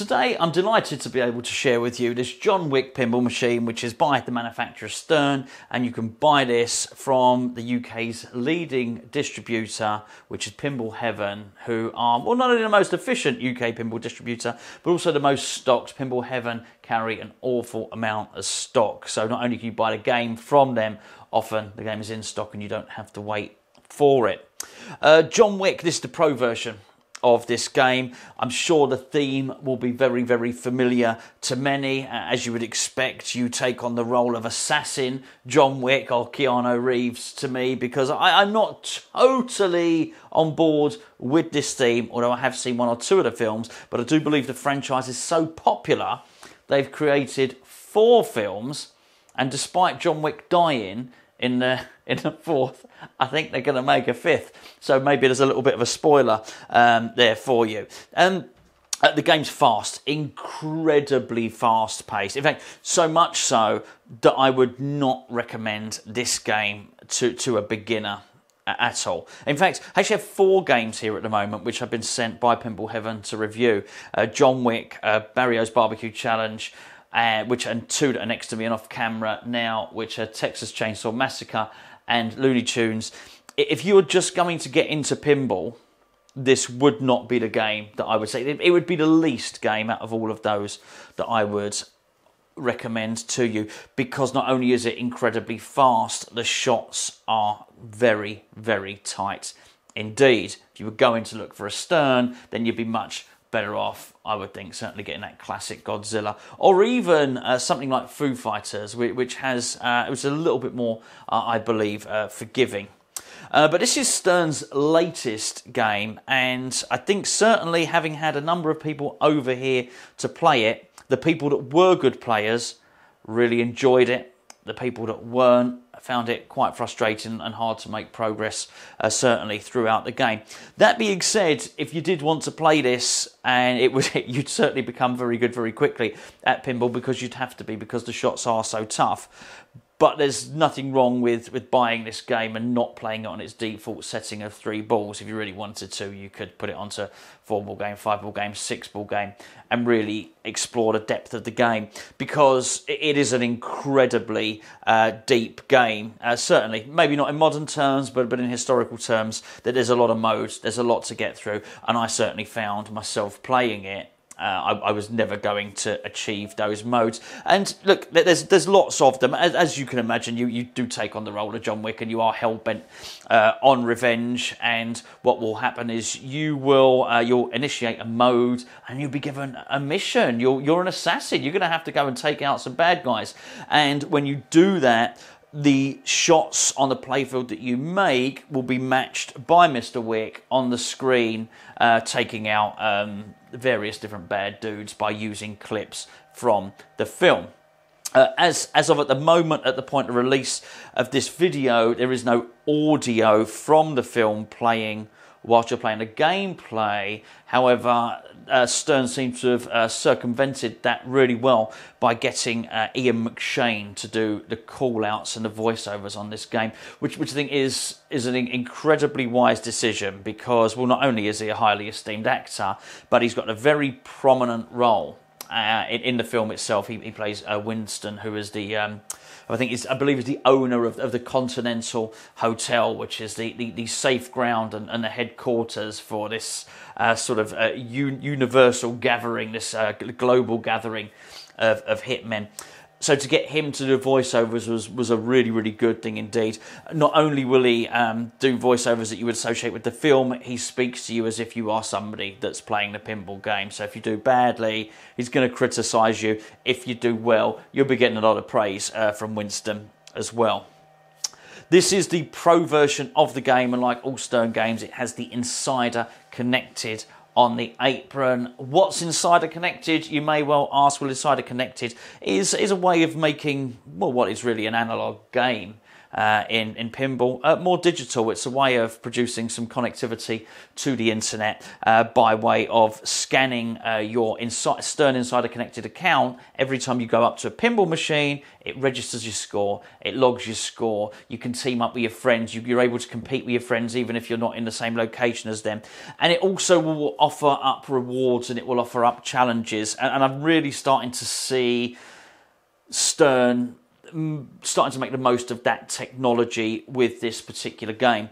Today I'm delighted to be able to share with you this John Wick pinball machine, which is by the manufacturer Stern, and you can buy this from the UK's leading distributor, which is Pinball Heaven, who are, well, not only the most efficient UK pinball distributor, but also the most stocked. Pinball Heaven carry an awful amount of stock, so not only can you buy the game from them, often the game is in stock and you don't have to wait for it. John Wick, this is the pro version of this game. I'm sure the theme will be very, very familiar to many. As you would expect, you take on the role of assassin John Wick, or Keanu Reeves to me, because I'm not totally on board with this theme, although I have seen one or two of the films, but I do believe the franchise is so popular, they've created 4 films, and despite John Wick dying in the 4th, I think they're going to make a 5th. So maybe there's a little bit of a spoiler there for you. The game's fast, incredibly fast paced. In fact, so much so that I would not recommend this game to a beginner at all. In fact, I actually have 4 games here at the moment which have been sent by Pinball Heaven to review. John Wick, Barrio's Barbecue Challenge, and 2 that are next to me and off camera now, which are Texas Chainsaw Massacre and Looney Tunes. If you were just going to get into pinball, this would not be the game that I would say. It would be the least game out of all of those that I would recommend to you, because not only is it incredibly fast, the shots are very, very tight indeed. If you were going to look for a Stern, then you'd be much better off, I would think, certainly getting that classic Godzilla, or even something like Foo Fighters, which has it was a little bit more, I believe, forgiving. But this is Stern's latest game, and I think certainly, having had a number of people over here to play it, the people that were good players really enjoyed it. The people that weren't found it quite frustrating and hard to make progress, certainly throughout the game. That being said, if you did want to play this, and you'd certainly become very good very quickly at pinball, because you'd have to be, because the shots are so tough. But there's nothing wrong with buying this game and not playing it on its default setting of 3 balls. If you really wanted to, you could put it onto 4-ball game, 5-ball game, 6-ball game, and really explore the depth of the game, because it is an incredibly deep game. Certainly, maybe not in modern terms, but in historical terms, that there's a lot of modes, there's a lot to get through, and I certainly found myself playing it. I was never going to achieve those modes. And look, there's lots of them. As you can imagine, you do take on the role of John Wick, and you are hell-bent on revenge. And what will happen is you'll initiate a mode, and you'll be given a mission. You're an assassin. You're going to have to go and take out some bad guys. And when you do that, the shots on the playfield that you make will be matched by Mr. Wick on the screen, taking out various different bad dudes by using clips from the film. As of at the moment, at the point of release of this video, there is no audio from the film playing whilst you're playing the gameplay. However, Stern seems to have circumvented that really well by getting Ian McShane to do the call-outs and the voiceovers on this game, which I think is an incredibly wise decision, because, well, not only is he a highly esteemed actor, but he's got a very prominent role in the film itself. He plays Winston, who is the I believe is the owner of the Continental Hotel, which is the safe ground and the headquarters for this sort of universal gathering, this global gathering of hitmen. So to get him to do voiceovers was a really, really good thing indeed. Not only will he do voiceovers that you would associate with the film, he speaks to you as if you are somebody that's playing the pinball game. So if you do badly, he's going to criticise you. If you do well, you'll be getting a lot of praise from Winston as well. This is the pro version of the game, and like all Stern games, it has the insider connected on the apron. What's Insider Connected? You may well ask. Well, Insider Connected is a way of making, well, what is really an analog game in pinball. More digital. It's a way of producing some connectivity to the internet by way of scanning your Stern Insider Connected account. Every time you go up to a pinball machine, it registers your score, it logs your score. You can team up with your friends. You're able to compete with your friends even if you're not in the same location as them. And it also will offer up rewards and it will offer up challenges. And I'm really starting to see Stern starting to make the most of that technology with this particular game,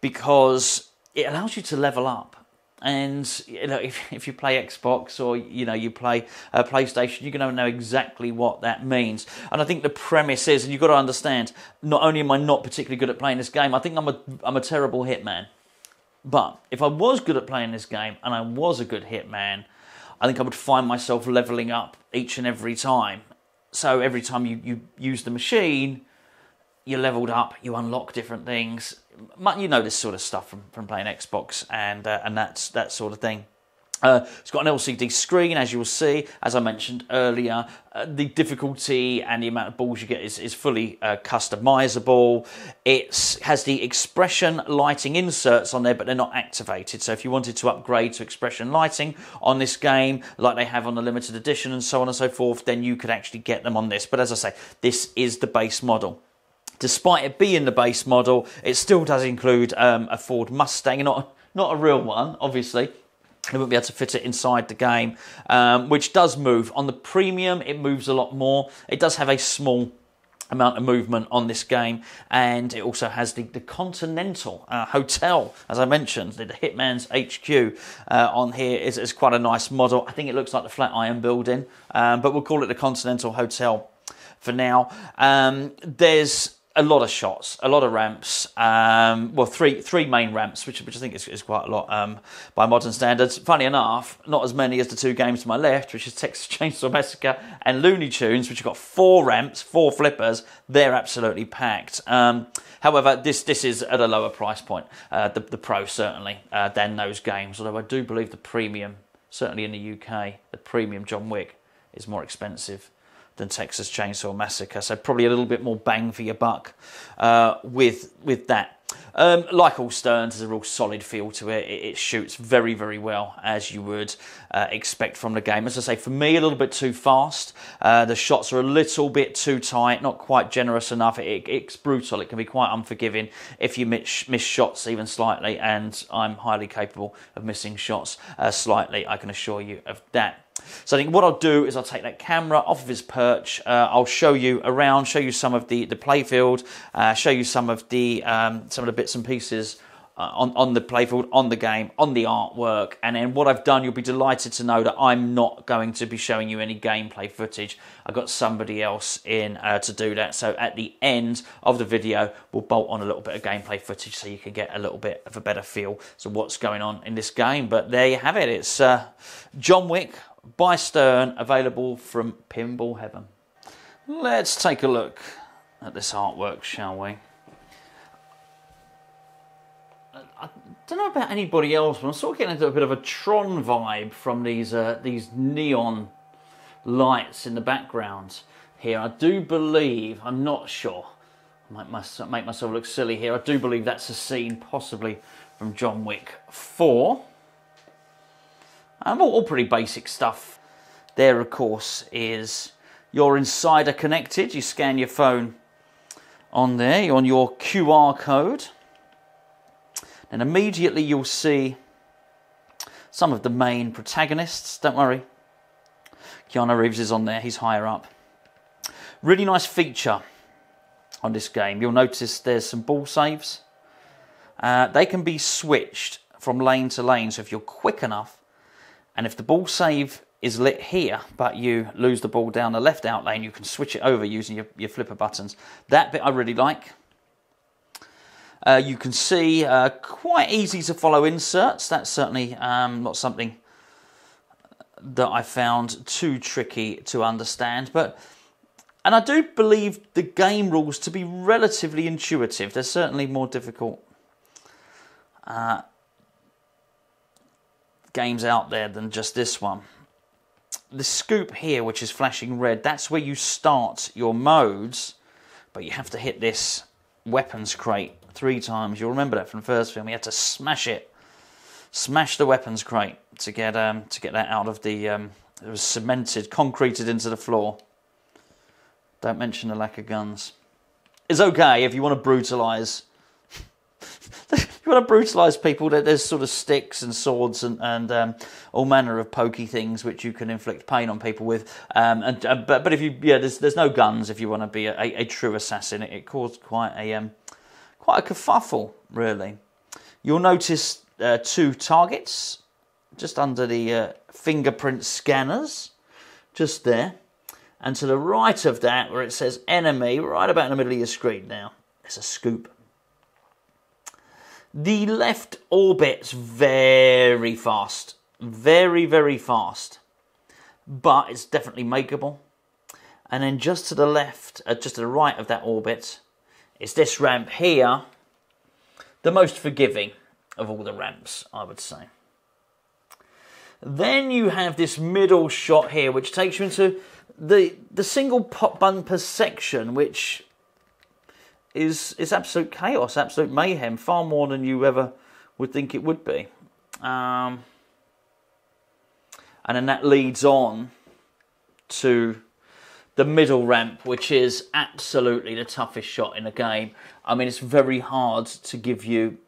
because it allows you to level up. And you know, if you play Xbox or you play PlayStation, you're going to know exactly what that means. And I think the premise is, and you've got to understand, not only am I not particularly good at playing this game, I think I'm a terrible hitman. But if I was good at playing this game and I was a good hitman, I think I would find myself leveling up each and every time. So every time you use the machine, you're leveled up, you unlock different things. You know this sort of stuff from playing Xbox and that sort of thing. It's got an LCD screen, as you will see. As I mentioned earlier, the difficulty and the amount of balls you get is fully customizable. It has the expression lighting inserts on there, but they're not activated. So if you wanted to upgrade to expression lighting on this game, like they have on the limited edition and so on and so forth, then you could actually get them on this. But as I say, this is the base model. Despite it being the base model, it still does include a Ford Mustang, not a real one, obviously. They won't be able to fit it inside the game, which does move. On the premium, it moves a lot more. It does have a small amount of movement on this game, and it also has the Continental Hotel, as I mentioned. The Hitman's HQ on here is quite a nice model. I think it looks like the Flatiron building, but we'll call it the Continental Hotel for now. There's a lot of shots, a lot of ramps. Well, three main ramps, which I think is quite a lot by modern standards. Funny enough, not as many as the two games to my left, which is Texas Chainsaw Massacre and Looney Tunes, which have got 4 ramps, 4 flippers. They're absolutely packed. However, this is at a lower price point, the Pro certainly, than those games. Although I do believe the premium, certainly in the UK, the premium John Wick is more expensive than Texas Chainsaw Massacre, so probably a little bit more bang for your buck with that. Like all Sterns, there's a real solid feel to it. It shoots very, very well, as you would expect from the game. As I say, for me, a little bit too fast. The shots are a little bit too tight, not quite generous enough. It's brutal. It can be quite unforgiving if you miss shots even slightly, and I'm highly capable of missing shots slightly, I can assure you of that. So I think what I'll do is I'll take that camera off of its perch. I'll show you around, show you some of the playfield, show you some of the bits and pieces on the playfield, on the game, on the artwork. And then what I've done, you'll be delighted to know that I'm not going to be showing you any gameplay footage. I've got somebody else in to do that. So at the end of the video, we'll bolt on a little bit of gameplay footage so you can get a little bit of a better feel for what's going on in this game. But there you have it. It's John Wick by Stern, available from Pinball Heaven. Let's take a look at this artwork, shall we? I don't know about anybody else, but I'm sort of getting into a bit of a Tron vibe from these neon lights in the background here. I do believe, I'm not sure, I might make myself look silly here, I do believe that's a scene possibly from John Wick 4. All pretty basic stuff. There, of course, is your Insider Connected. You scan your phone on there, on your QR code. And immediately you'll see some of the main protagonists. Don't worry, Keanu Reeves is on there. He's higher up. Really nice feature on this game. You'll notice there's some ball saves. They can be switched from lane to lane. So if you're quick enough, and if the ball save is lit here, but you lose the ball down the left out lane, you can switch it over using your flipper buttons. That bit I really like. You can see quite easy to follow inserts. That's certainly not something that I found too tricky to understand. And I do believe the game rules to be relatively intuitive. They're certainly more difficult games out there than just this one. The scoop here, which is flashing red, that's where you start your modes, but you have to hit this weapons crate 3 times. You'll remember that from the first film. He had to smash it, smash the weapons crate to get that out of the. It was cemented, concreted into the floor. Don't mention the lack of guns. It's okay if you want to brutalise. If you want to brutalise people, there's sort of sticks and swords and all manner of pokey things which you can inflict pain on people with. But if you there's no guns if you want to be a true assassin. It caused quite a kerfuffle, really. You'll notice 2 targets just under the fingerprint scanners, just there. And to the right of that, where it says enemy, right about in the middle of your screen now, there's a scoop. The left orbit's very fast. Very, very fast. But it's definitely makeable. And then just to the left, just to the right of that orbit, is this ramp here. The most forgiving of all the ramps, I would say. Then you have this middle shot here, which takes you into the single pop bumper section, which is absolute chaos, absolute mayhem, far more than you ever would think it would be. And then that leads on to the middle ramp, which is absolutely the toughest shot in the game. I mean, it's very hard to give you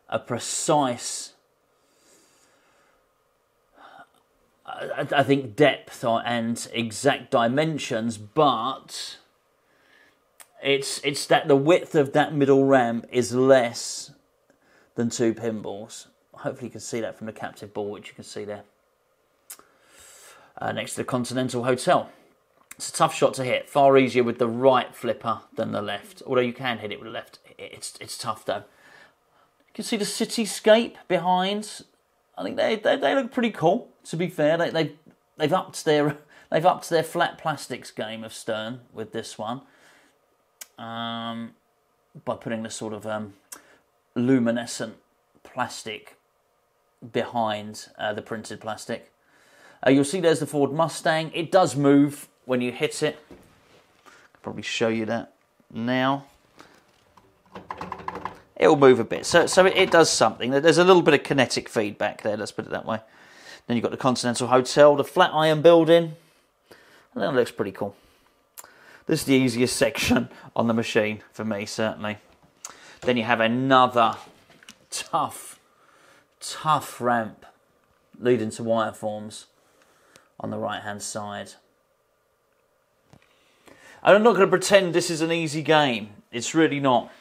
a precise, I think, depth and exact dimensions, but it's that the width of that middle ramp is less than 2 pinballs. Hopefully you can see that from the captive ball, which you can see there. Next to the Continental Hotel. It's a tough shot to hit. Far easier with the right flipper than the left. Although you can hit it with the left. It's tough though. You can see the cityscape behind. I think they look pretty cool. To be fair, they've upped their flat plastics game of Stern with this one, by putting the sort of luminescent plastic behind the printed plastic. You'll see there's the Ford Mustang. It does move when you hit it. I'll probably show you that now. It'll move a bit, so it does something. There's a little bit of kinetic feedback there, let's put it that way. Then you've got the Continental Hotel, the Flatiron Building. And that looks pretty cool. This is the easiest section on the machine, for me, certainly. Then you have another tough ramp leading to wireforms on the right-hand side. I'm not going to pretend this is an easy game. It's really not.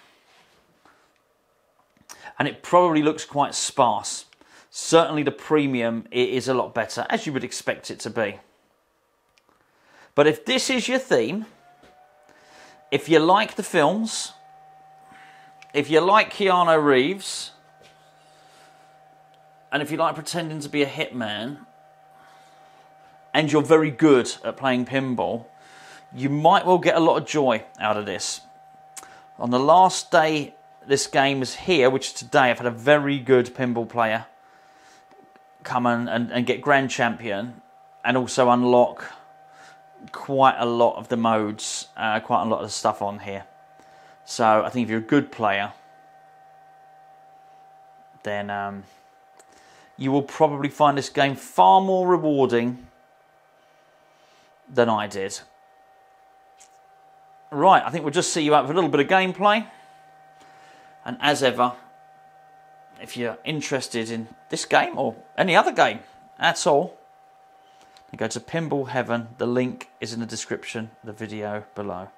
And it probably looks quite sparse. Certainly the premium is a lot better, as you would expect it to be. But if this is your theme, if you like the films, if you like Keanu Reeves, and if you like pretending to be a hitman, and you're very good at playing pinball, you might well get a lot of joy out of this. On the last day this game is here, which is today, I've had a very good pinball player come and get Grand Champion, and also unlock quite a lot of the modes, quite a lot of the stuff on here. So I think if you're a good player, then you will probably find this game far more rewarding than I did. Right, I think we'll just see you up for a little bit of gameplay. And as ever, if you're interested in this game or any other game at all, then go to Pinball Heaven. The link is in the description of the video below.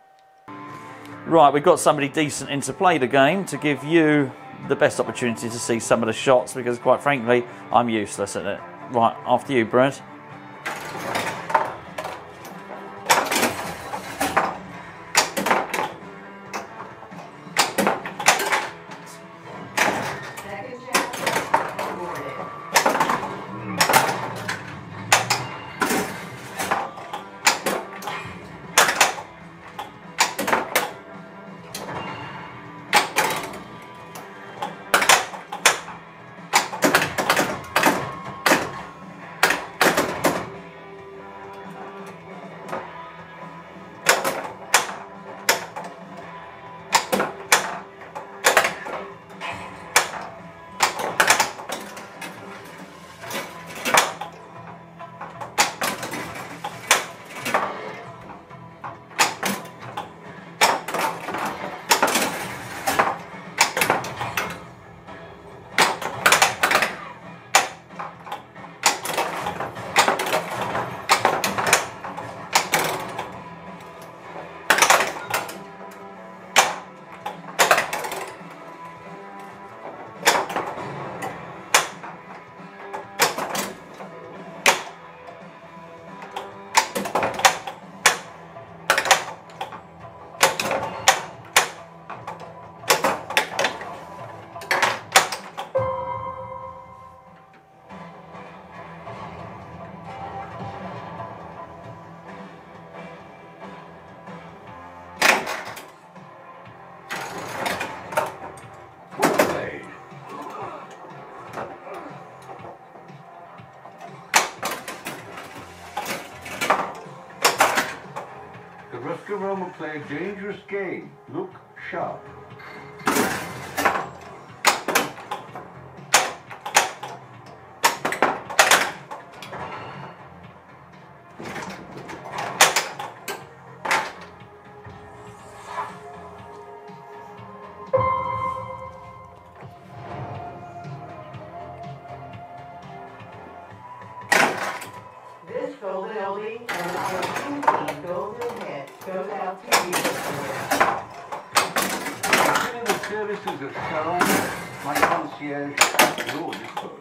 Right, we've got somebody decent in to play the game to give you the best opportunity to see some of the shots, because quite frankly, I'm useless at it. Right, after you, Brad. will play a dangerous game. Look sharp. This golden oldie and our pinky golden hit goes out to you. Consider the services of salon, my concierge, at your disposal.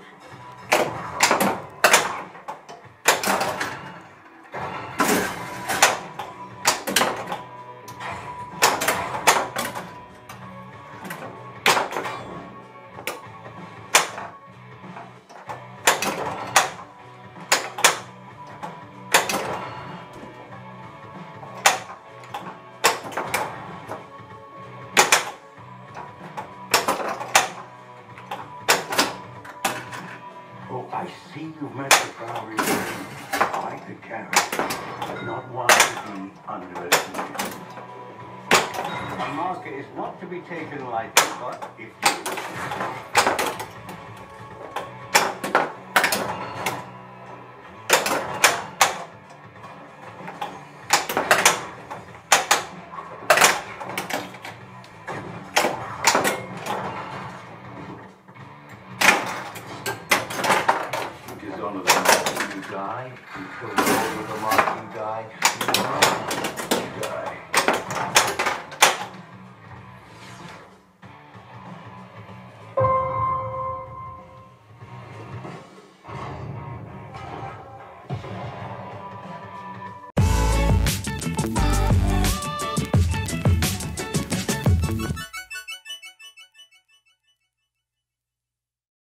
Oh, I see you've met the boundary. I like the character, but not one to be underestimated. A marker is not to be taken lightly, but if you... It is honor the marking die, you kill the marking die,